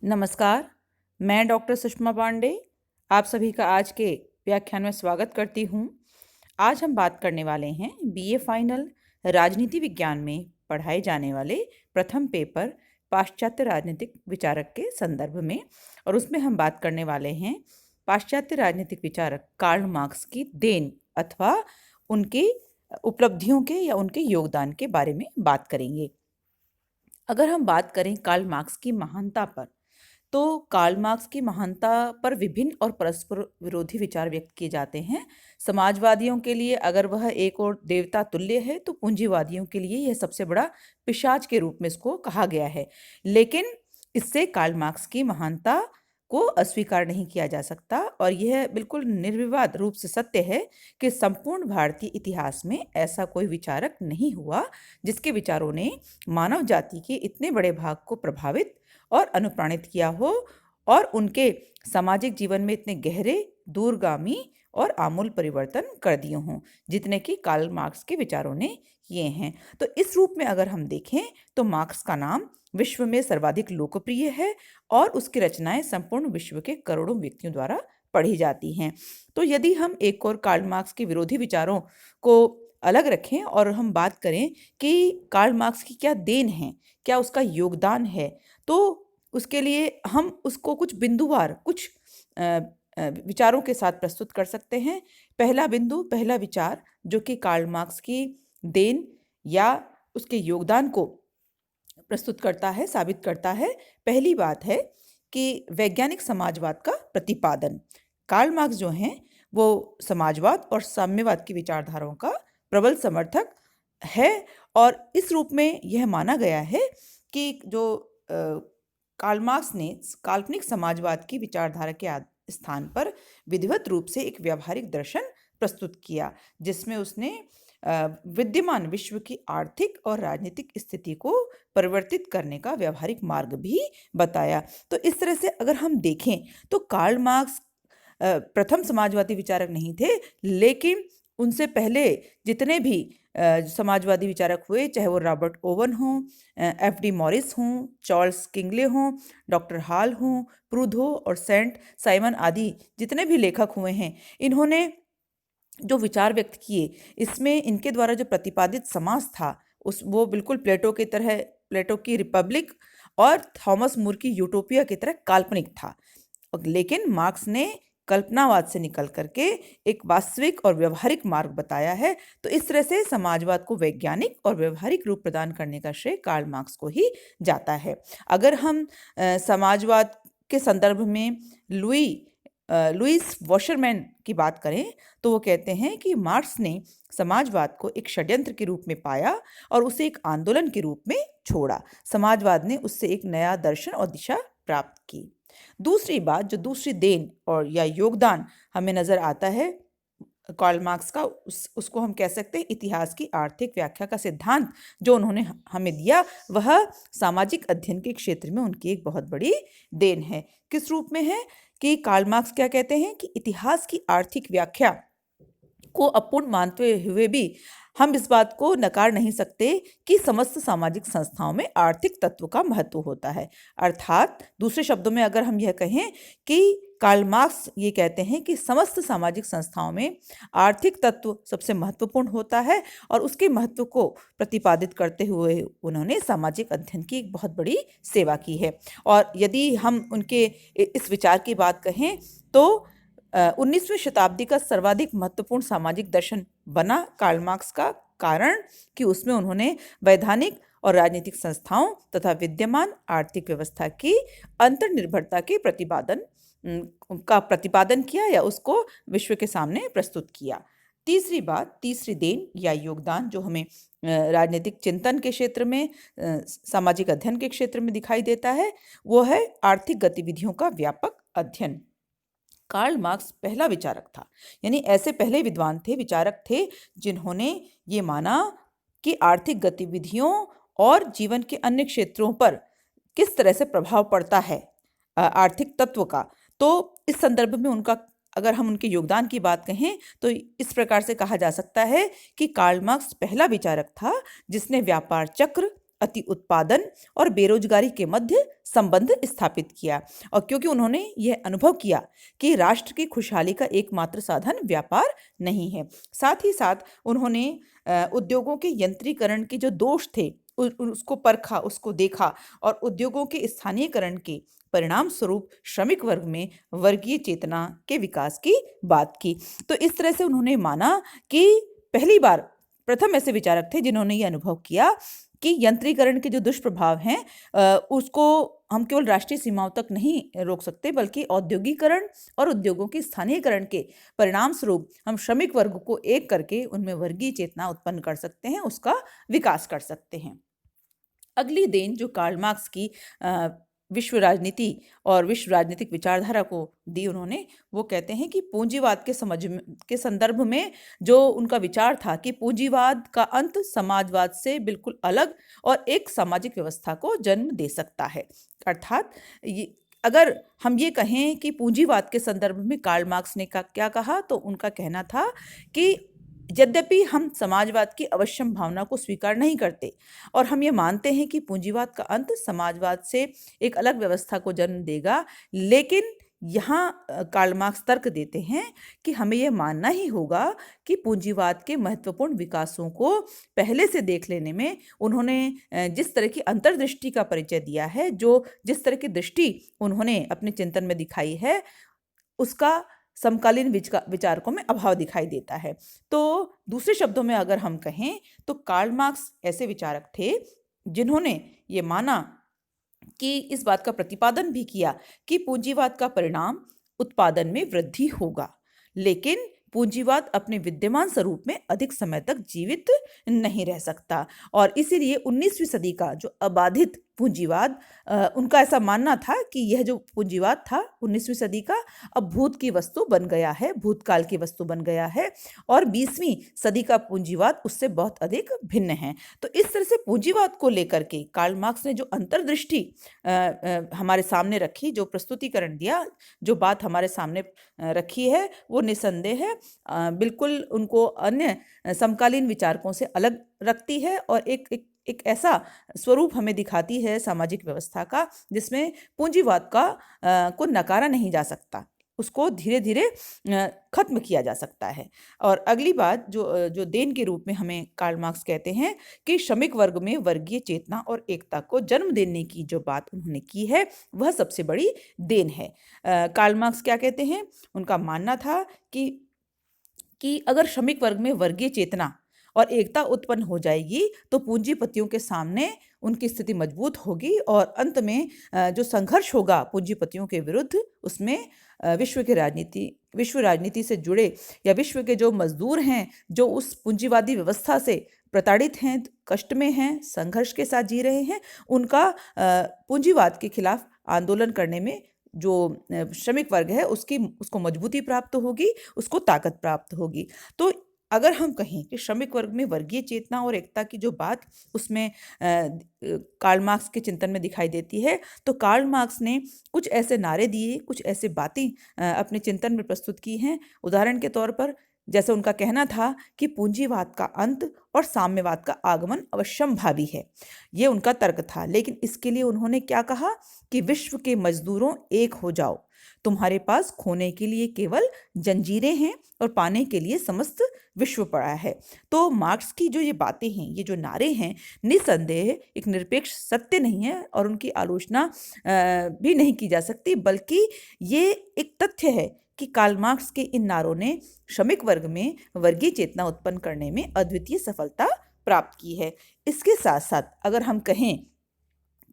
नमस्कार, मैं डॉक्टर सुषमा पांडे आप सभी का आज के व्याख्यान में स्वागत करती हूँ। आज हम बात करने वाले हैं बीए फाइनल राजनीति विज्ञान में पढ़ाए जाने वाले प्रथम पेपर पाश्चात्य राजनीतिक विचारक के संदर्भ में, और उसमें हम बात करने वाले हैं पाश्चात्य राजनीतिक विचारक कार्ल मार्क्स की देन अथवा उनके उपलब्धियों के या उनके योगदान के बारे में बात करेंगे। अगर हम बात करें कार्ल मार्क्स की महानता पर, तो कार्ल मार्क्स की महानता पर विभिन्न और परस्पर विरोधी विचार व्यक्त किए जाते हैं। समाजवादियों के लिए अगर वह एक और देवता तुल्य है, तो पूंजीवादियों के लिए यह सबसे बड़ा पिशाच के रूप में इसको कहा गया है। लेकिन इससे कार्ल मार्क्स की महानता को अस्वीकार नहीं किया जा सकता, और यह बिल्कुल निर्विवाद रूप से सत्य है कि संपूर्ण भारतीय इतिहास में ऐसा कोई विचारक नहीं हुआ जिसके विचारों ने मानव जाति के इतने बड़े भाग को प्रभावित और अनुप्राणित किया हो, और उनके सामाजिक जीवन में इतने गहरे, दूरगामी और आमूल परिवर्तन कर दिए हों जितने कि कार्ल मार्क्स के विचारों ने किए हैं। तो इस रूप में अगर हम देखें तो मार्क्स का नाम विश्व में सर्वाधिक लोकप्रिय है और उसकी रचनाएं संपूर्ण विश्व के करोड़ों व्यक्तियों द्वारा पढ़ी जाती हैं। तो यदि हम एक और कार्ल मार्क्स के विरोधी विचारों को अलग रखें और हम बात करें कि कार्ल मार्क्स की क्या देन है, क्या उसका योगदान है, तो उसके लिए हम उसको कुछ बिंदुवार कुछ विचारों के साथ प्रस्तुत कर सकते हैं। पहला बिंदु, पहला विचार जो कि कार्ल मार्क्स की देन या उसके योगदान को प्रस्तुत करता है, साबित करता है। पहली बात है कि वैज्ञानिक समाजवाद का प्रतिपादन। कार्ल मार्क्स जो हैं वो समाजवाद और साम्यवाद की विचारधाराओं का प्रबल समर्थक है, और इस रूप में यह माना गया है कि जो कार्ल मार्क्स ने काल्पनिक समाजवाद की विचारधारा के स्थान पर विधिवत रूप से एक व्यावहारिक दर्शन प्रस्तुत किया, जिसमें उसने विद्यमान विश्व की आर्थिक और राजनीतिक स्थिति को परिवर्तित करने का व्यावहारिक मार्ग भी बताया। तो इस तरह से अगर हम देखें तो कार्ल मार्क्स प्रथम समाजवादी विचारक नहीं थे, लेकिन उनसे पहले जितने भी समाजवादी विचारक हुए, चाहे वो रॉबर्ट ओवन हों, एफ.डी. मॉरिस हों, चार्ल्स किंगले हों, डॉक्टर हॉल हों, प्रूधो और सेंट साइमन आदि जितने भी लेखक हुए हैं, इन्होंने जो विचार व्यक्त किए, इसमें इनके द्वारा जो प्रतिपादित समाज था वो बिल्कुल प्लेटो की तरह, प्लेटो की रिपब्लिक और थॉमस मूर की यूटोपिया की तरह काल्पनिक था। लेकिन मार्क्स ने कल्पनावाद से निकल करके एक वास्तविक और व्यवहारिक मार्ग बताया है। तो इस तरह से समाजवाद को वैज्ञानिक और व्यवहारिक रूप प्रदान करने का श्रेय कार्ल मार्क्स को ही जाता है। अगर हम समाजवाद के संदर्भ में लुईस वॉशरमैन की बात करें, तो वो कहते हैं कि मार्क्स ने समाजवाद को एक षड्यंत्र के रूप में पाया और उसे एक आंदोलन के रूप में छोड़ा। समाजवाद ने उससे एक नया दर्शन और दिशा प्राप्त की। दूसरी बात, जो दूसरी देन और या योगदान हमें नजर आता है कार्ल मार्क्स का, उसको हम कह सकते हैं इतिहास की आर्थिक व्याख्या का सिद्धांत जो उन्होंने हमें दिया, वह सामाजिक अध्ययन के क्षेत्र में उनकी एक बहुत बड़ी देन है। किस रूप में है कि कार्ल मार्क्स क्या कहते हैं कि इतिहास की आर्थिक व्याख्या को अपूर्ण मानते हुए भी हम इस बात को नकार नहीं सकते कि समस्त सामाजिक संस्थाओं में आर्थिक तत्व का महत्व होता है। अर्थात दूसरे शब्दों में अगर हम यह कहें कि कार्ल मार्क्स ये कहते हैं कि समस्त सामाजिक संस्थाओं में आर्थिक तत्व सबसे महत्वपूर्ण होता है, और उसके महत्व को प्रतिपादित करते हुए उन्होंने सामाजिक अध्ययन की एक बहुत बड़ी सेवा की है। और यदि हम उनके इस विचार की बात कहें तो 19वीं शताब्दी का सर्वाधिक महत्वपूर्ण सामाजिक दर्शन बना कार्ल मार्क्स का, कारण कि उसमें उन्होंने वैधानिक और राजनीतिक संस्थाओं तथा विद्यमान आर्थिक व्यवस्था की अंतर्निर्भरता के प्रतिपादन किया या उसको विश्व के सामने प्रस्तुत किया। तीसरी बात, तीसरी देन या योगदान जो हमें राजनीतिक चिंतन के क्षेत्र में, सामाजिक अध्ययन के क्षेत्र में दिखाई देता है, वो है आर्थिक गतिविधियों का व्यापक अध्ययन। कार्ल मार्क्स पहला विचारक था, यानी ऐसे पहले विद्वान थे, विचारक थे, जिन्होंने ये माना कि आर्थिक गतिविधियों और जीवन के अन्य क्षेत्रों पर किस तरह से प्रभाव पड़ता है आर्थिक तत्व का। तो इस संदर्भ में उनका, अगर हम उनके योगदान की बात कहें तो इस प्रकार से कहा जा सकता है कि कार्ल मार्क्स पहला विचारक था जिसने व्यापार चक्र, अति उत्पादन और बेरोजगारी के मध्य संबंध स्थापित किया। और क्योंकि उन्होंने यह अनुभव किया कि राष्ट्र की खुशहाली का एकमात्र साधन व्यापार नहीं है, साथ ही साथ उन्होंने उद्योगों के यंत्रीकरण के जो दोष थे उसको परखा, उसको देखा और उद्योगों के स्थानीयकरण के परिणाम स्वरूप श्रमिक वर्ग में वर्गीय चेतना के विकास की बात की। तो इस तरह से उन्होंने माना कि पहली बार प्रथम ऐसे विचारक थे जिन्होंने ये अनुभव किया कि यंत्रीकरण के जो दुष्प्रभाव हैं उसको हम केवल राष्ट्रीय सीमाओं तक नहीं रोक सकते, बल्कि औद्योगिकरण और उद्योगों के स्थानीयकरण के परिणाम स्वरूप हम श्रमिक वर्ग को एक करके उनमें वर्गीय चेतना उत्पन्न कर सकते हैं, उसका विकास कर सकते हैं। अगली देन जो कार्ल मार्क्स की विश्व राजनीति और विश्व राजनीतिक विचारधारा को दी उन्होंने, वो कहते हैं कि पूंजीवाद के संदर्भ में जो उनका विचार था कि पूंजीवाद का अंत समाजवाद से बिल्कुल अलग और एक सामाजिक व्यवस्था को जन्म दे सकता है। अर्थात अगर हम ये कहें कि पूंजीवाद के संदर्भ में कार्ल मार्क्स ने क्या कहा, तो उनका कहना था कि यद्यपि हम समाजवाद की अवश्यम भावना को स्वीकार नहीं करते और हम ये मानते हैं कि पूंजीवाद का अंत समाजवाद से एक अलग व्यवस्था को जन्म देगा, लेकिन यहाँ कार्ल मार्क्स तर्क देते हैं कि हमें यह मानना ही होगा कि पूंजीवाद के महत्वपूर्ण विकासों को पहले से देख लेने में उन्होंने जिस तरह की अंतर्दृष्टि का परिचय दिया है, जिस तरह की दृष्टि उन्होंने अपने चिंतन में दिखाई है, उसका समकालीन विचारकों में अभाव दिखाई देता है। तो दूसरे शब्दों में अगर हम कहें तो कार्ल मार्क्स ऐसे विचारक थे जिन्होंने ये माना कि इस बात का प्रतिपादन भी किया कि पूंजीवाद का परिणाम उत्पादन में वृद्धि होगा, लेकिन पूंजीवाद अपने विद्यमान स्वरूप में अधिक समय तक जीवित नहीं रह सकता। और इसीलिए 19वीं सदी का जो अबाधित पूंजीवाद, उनका ऐसा मानना था कि यह जो पूंजीवाद था 19वीं सदी का, अब भूत की वस्तु बन गया है, भूतकाल की वस्तु बन गया है और 20वीं सदी का पूंजीवाद उससे बहुत अधिक भिन्न है। तो इस तरह से पूंजीवाद को लेकर के कार्ल मार्क्स ने जो अंतर्दृष्टि हमारे सामने रखी, जो प्रस्तुतिकरण दिया, जो बात हमारे सामने रखी है, वो निसंदेह है बिल्कुल उनको अन्य समकालीन विचारकों से अलग रखती है और एक ऐसा स्वरूप हमें दिखाती है सामाजिक व्यवस्था का जिसमें पूंजीवाद को नकारा नहीं जा सकता, उसको धीरे धीरे खत्म किया जा सकता है। और अगली बात जो देन के रूप में हमें कार्ल मार्क्स कहते हैं कि श्रमिक वर्ग में वर्गीय चेतना और एकता को जन्म देने की जो बात उन्होंने की है वह सबसे बड़ी देन है। कार्ल मार्क्स क्या कहते हैं, उनका मानना था कि अगर श्रमिक वर्ग में वर्गीय चेतना और एकता उत्पन्न हो जाएगी तो पूंजीपतियों के सामने उनकी स्थिति मजबूत होगी और अंत में जो संघर्ष होगा पूंजीपतियों के विरुद्ध, उसमें विश्व राजनीति से जुड़े या विश्व के जो मजदूर हैं, जो उस पूंजीवादी व्यवस्था से प्रताड़ित हैं, कष्ट में हैं, संघर्ष के साथ जी रहे हैं, उनका पूंजीवाद के खिलाफ आंदोलन करने में जो श्रमिक वर्ग है उसको मजबूती प्राप्त होगी, उसको ताकत प्राप्त होगी। तो अगर हम कहें कि श्रमिक वर्ग में वर्गीय चेतना और एकता की जो बात उसमें कार्ल मार्क्स के चिंतन में दिखाई देती है, तो कार्ल मार्क्स ने कुछ ऐसे नारे दिए, कुछ ऐसे बातें अपने चिंतन में प्रस्तुत की हैं। उदाहरण के तौर पर जैसे उनका कहना था कि पूंजीवाद का अंत और साम्यवाद का आगमन अवश्यंभावी है, ये उनका तर्क था। लेकिन इसके लिए उन्होंने क्या कहा कि विश्व के मजदूरों एक हो जाओ, तुम्हारे पास खोने के लिए केवल जंजीरें हैं और पाने के लिए समस्त विश्व पड़ा है। तो मार्क्स की जो ये बातें हैं, ये जो नारे हैं, निसंदेह एक निरपेक्ष सत्य नहीं है और उनकी आलोचना भी नहीं की जा सकती, बल्कि ये एक तथ्य है कि कार्ल मार्क्स के इन नारों ने श्रमिक वर्ग में वर्गीय चेतना उत्पन्न करने में अद्वितीय सफलता प्राप्त की है। इसके साथ साथ अगर हम कहें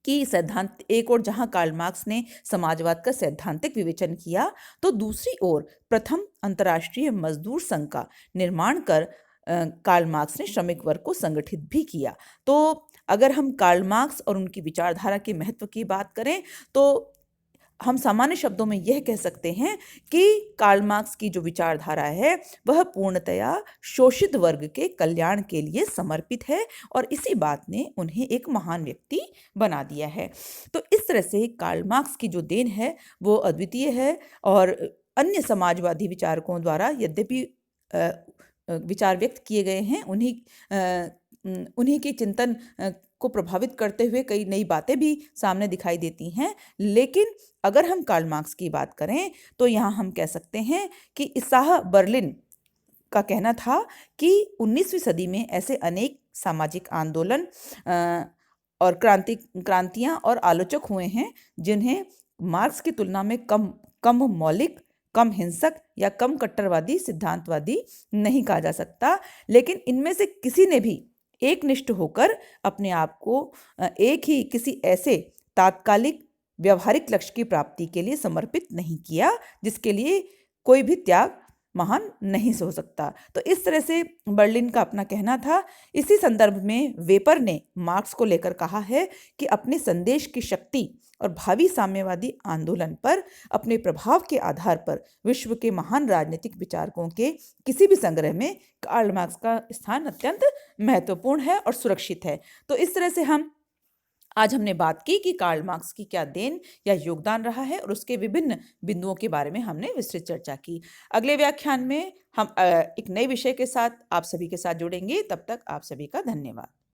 कि सैद्धांत एक और जहां कार्ल मार्क्स ने समाजवाद का सैद्धांतिक विवेचन किया, तो दूसरी ओर प्रथम अंतर्राष्ट्रीय मजदूर संघ का निर्माण कर कार्ल मार्क्स ने श्रमिक वर्ग को संगठित भी किया। तो अगर हम कार्ल मार्क्स और उनकी विचारधारा के महत्व की बात करें तो हम सामान्य शब्दों में यह कह सकते हैं कि कार्ल मार्क्स की जो विचारधारा है वह पूर्णतया शोषित वर्ग के कल्याण के लिए समर्पित है और इसी बात ने उन्हें एक महान व्यक्ति बना दिया है। तो इस तरह से कार्ल मार्क्स की जो देन है वो अद्वितीय है और अन्य समाजवादी विचारकों द्वारा यद्यपि विचार व्यक्त किए गए हैं, उन्हीं के चिंतन को प्रभावित करते हुए कई नई बातें भी सामने दिखाई देती हैं। लेकिन अगर हम कार्ल मार्क्स की बात करें तो यहाँ हम कह सकते हैं कि इसाह बर्लिन का कहना था कि 19वीं सदी में ऐसे अनेक सामाजिक आंदोलन और क्रांतियां और आलोचक हुए हैं जिन्हें मार्क्स की तुलना में कम कम मौलिक, कम हिंसक या कम कट्टरवादी सिद्धांतवादी नहीं कहा जा सकता। लेकिन इनमें से किसी ने भी एकनिष्ठ होकर अपने आप को एक ही किसी ऐसे तात्कालिक व्यवहारिक लक्ष्य की प्राप्ति के लिए समर्पित नहीं किया जिसके लिए कोई भी त्याग महान नहीं हो सकता। तो इस तरह से बर्लिन का अपना कहना था। इसी संदर्भ में वेपर ने मार्क्स को लेकर कहा है कि अपने संदेश की शक्ति और भावी साम्यवादी आंदोलन पर अपने प्रभाव के आधार पर विश्व के महान राजनीतिक विचारकों के किसी भी संग्रह में कार्ल मार्क्स का स्थान अत्यंत महत्वपूर्ण है और सुरक्षित है। तो इस तरह से आज हमने बात की कि कार्ल मार्क्स की क्या देन या योगदान रहा है और उसके विभिन्न बिंदुओं के बारे में हमने विस्तृत चर्चा की। अगले व्याख्यान में हम एक नए विषय के साथ आप सभी के साथ जुड़ेंगे। तब तक आप सभी का धन्यवाद।